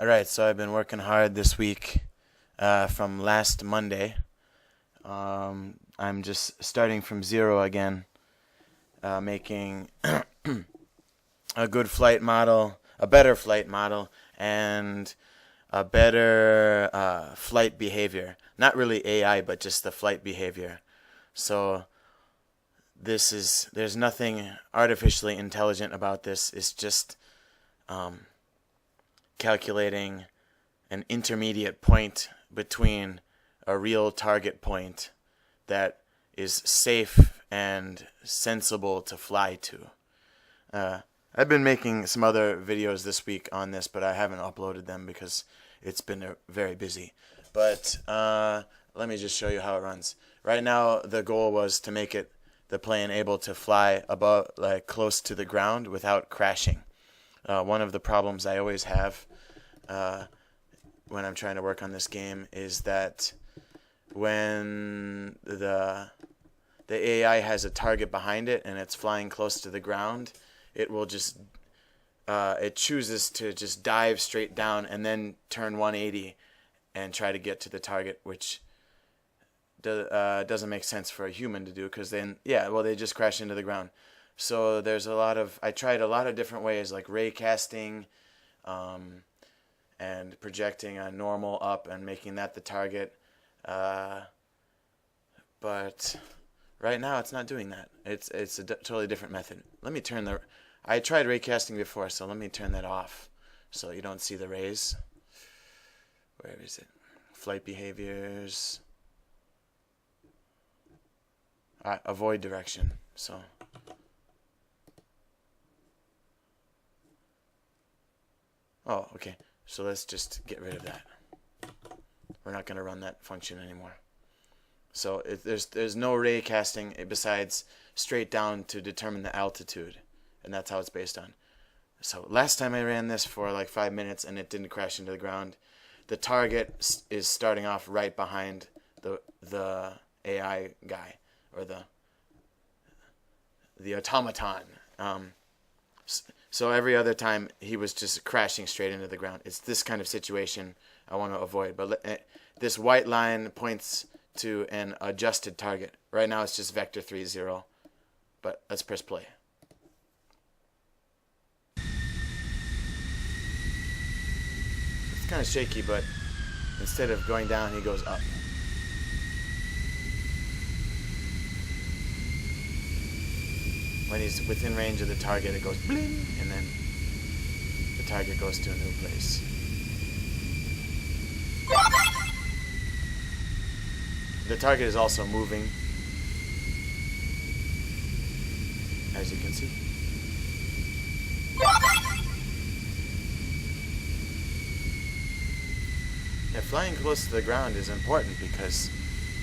Alright, so I've been working hard this week from last Monday. I'm just starting from zero again, making a good flight model, a better flight model, and a better flight behavior. Not really AI, but just the flight behavior. So there's nothing artificially intelligent about this. It's just calculating an intermediate point between a real target point that is safe and sensible to fly to. I've been making some other videos this week on this, but I haven't uploaded them because it's been very busy. But let me just show you how it runs. Right now, the goal was to make the plane able to fly above, like close to the ground without crashing. One of the problems I always have when I'm trying to work on this game is that when the AI has a target behind it and it's flying close to the ground, it will just it chooses to just dive straight down and then turn 180 and try to get to the target, which doesn't make sense for a human to do, because then they just crash into the ground. So I tried a lot of different ways, like ray casting, and projecting a normal up and making that the target. But right now it's not doing that. It's a totally different method. I tried ray casting before, so let me turn that off so you don't see the rays. Where is it? Flight behaviors. Avoid direction. So okay. So let's just get rid of that. We're not going to run that function anymore. So there's no ray casting besides straight down to determine the altitude, and that's how it's based on. So last time I ran this for like 5 minutes and it didn't crash into the ground. The target is starting off right behind the AI guy, or the automaton. So every other time he was just crashing straight into the ground. It's this kind of situation I want to avoid. But this white line points to an adjusted target. Right now it's just vector 30. But let's press play. It's kind of shaky, but instead of going down, he goes up. When he's within range of the target, it goes bling, and then the target goes to a new place. The target is also moving, as you can see. Yeah, flying close to the ground is important because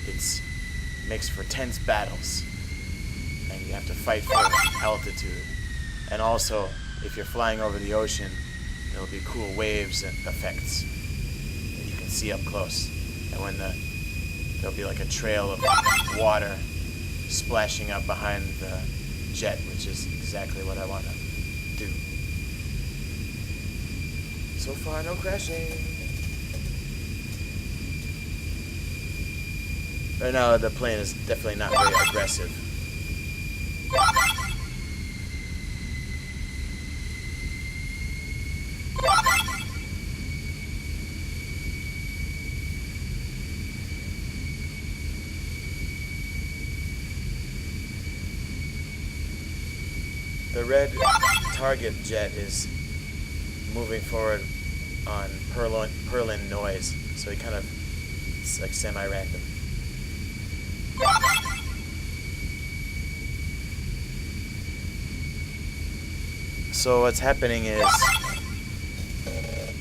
it makes for tense battles. And you have to fight for altitude. And also, if you're flying over the ocean, there'll be cool waves and effects that you can see up close. And when there'll be like a trail of water splashing up behind the jet, which is exactly what I want to do. So far, no crashing. Right now, the plane is definitely not very aggressive. The red target jet is moving forward on Perlin noise, so it's like semi-random. So what's happening is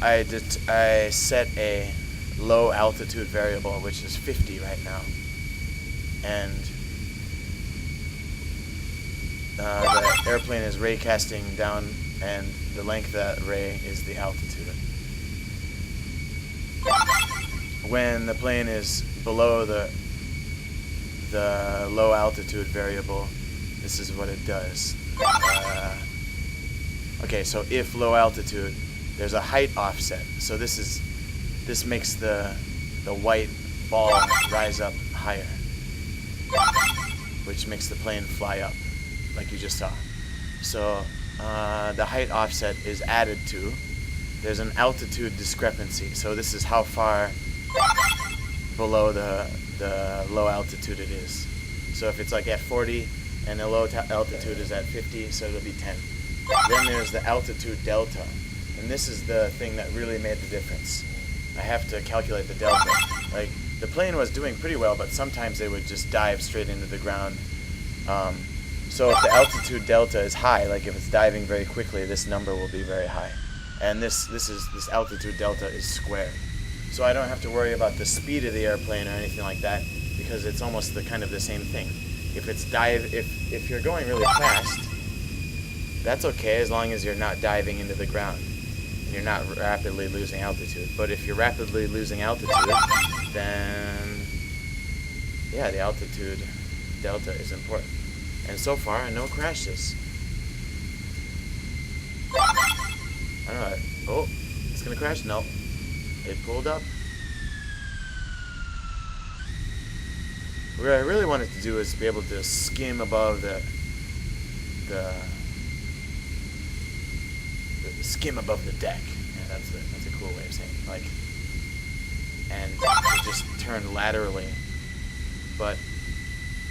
I set a low altitude variable, which is 50 right now, and the airplane is ray casting down, and the length of that ray is the altitude. When the plane is below the low altitude variable, this is what it does. Okay, so if low altitude, there's a height offset. So this makes the white ball rise up higher, which makes the plane fly up, like you just saw. So the height offset is added to. There's an altitude discrepancy. So this is how far below the low altitude it is. So if it's like at 40 and the low altitude is at 50, so it'll be 10. Then there's the altitude delta. And this is the thing that really made the difference. I have to calculate the delta. Like, the plane was doing pretty well, but sometimes they would just dive straight into the ground. So if the altitude delta is high, like if it's diving very quickly, this number will be very high. And this altitude delta is squared. So I don't have to worry about the speed of the airplane or anything like that, because it's almost kind of the same thing. If you're going really fast, that's okay as long as you're not diving into the ground. You're not rapidly losing altitude. But if you're rapidly losing altitude, then yeah, the altitude delta is important. And so far, no crashes. I don't know. Oh, it's gonna crash? No. It pulled up. What I really wanted to do is be able to skim above skim above the deck. Yeah, that's a cool way of saying it. Like, and to just turn laterally. But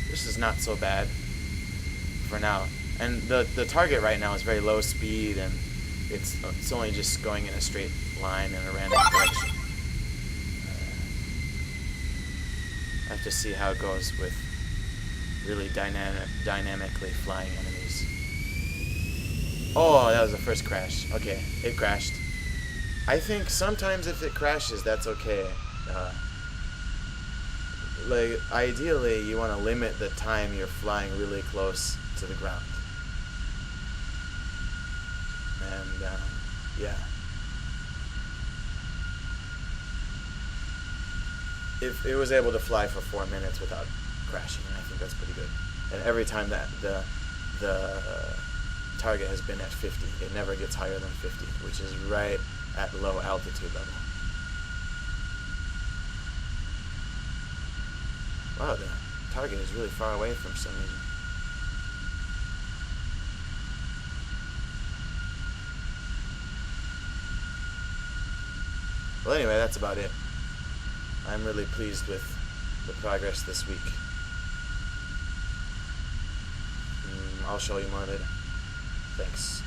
this is not so bad for now. And the target right now is very low speed, and it's only just going in a straight line in a random direction. I have to see how it goes with really dynamically flying enemies. Oh, that was the first crash. Okay, it crashed. I think sometimes if it crashes, that's okay. Like, ideally, you want to limit the time you're flying really close to the ground. And, yeah. If it was able to fly for 4 minutes without crashing, I think that's pretty good. And every time that the target has been at 50, it never gets higher than 50, which is right at low altitude level. Wow, the target is really far away for some reason. Well, anyway, that's about it. I'm really pleased with the progress this week. I'll show you more later. Thanks.